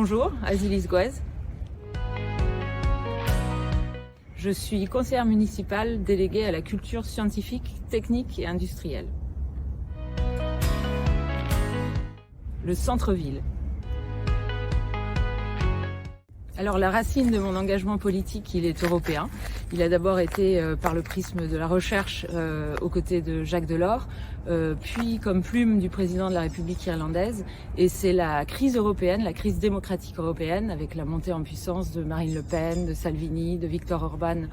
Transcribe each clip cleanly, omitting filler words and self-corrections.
Bonjour, Azilis Gouez. Je suis conseillère municipale déléguée à la culture scientifique, technique et industrielle. Le centre-ville. Alors la racine de mon engagement politique, il est européen. Il a d'abord été par le prisme de la recherche aux côtés de Jacques Delors, puis comme plume du président de la République irlandaise. Et c'est la crise européenne, la crise démocratique européenne, avec la montée en puissance de Marine Le Pen, de Salvini, de Viktor Orban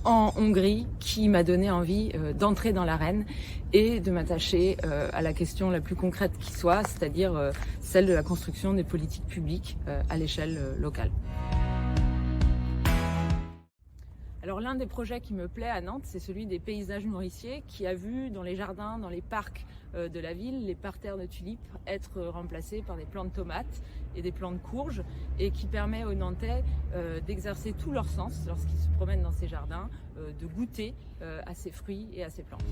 en Hongrie, qui m'a donné envie d'entrer dans l'arène et de m'attacher à la question la plus concrète qui soit, c'est-à-dire celle de la construction des politiques publiques à l'échelle locale. Alors l'un des projets qui me plaît à Nantes, c'est celui des paysages nourriciers qui a vu dans les jardins, dans les parcs de la ville, les parterres de tulipes être remplacés par des plants de tomates et des plants de courges et qui permet aux Nantais d'exercer tout leur sens lorsqu'ils se promènent dans ces jardins, de goûter à ces fruits et à ces plantes.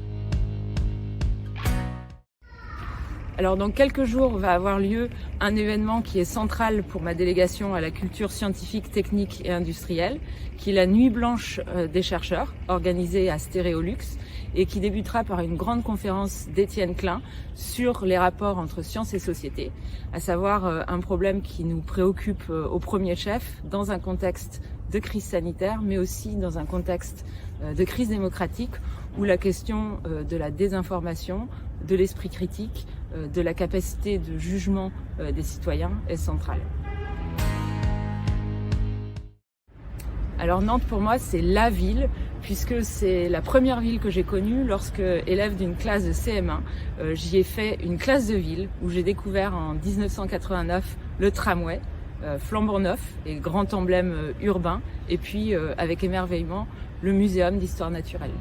Alors dans quelques jours va avoir lieu un événement qui est central pour ma délégation à la culture scientifique, technique et industrielle, qui est la Nuit blanche des chercheurs, organisée à Stéréolux, et qui débutera par une grande conférence d'Étienne Klein sur les rapports entre science et société, à savoir un problème qui nous préoccupe au premier chef dans un contexte de crise sanitaire, mais aussi dans un contexte de crise démocratique où la question de la désinformation, de l'esprit critique, de la capacité de jugement des citoyens est centrale. Alors Nantes pour moi c'est la ville, puisque c'est la première ville que j'ai connue lorsque, élève d'une classe de CM1, j'y ai fait une classe de ville où j'ai découvert en 1989 le tramway, flambant neuf et grand emblème urbain, et puis avec émerveillement le muséum d'histoire naturelle.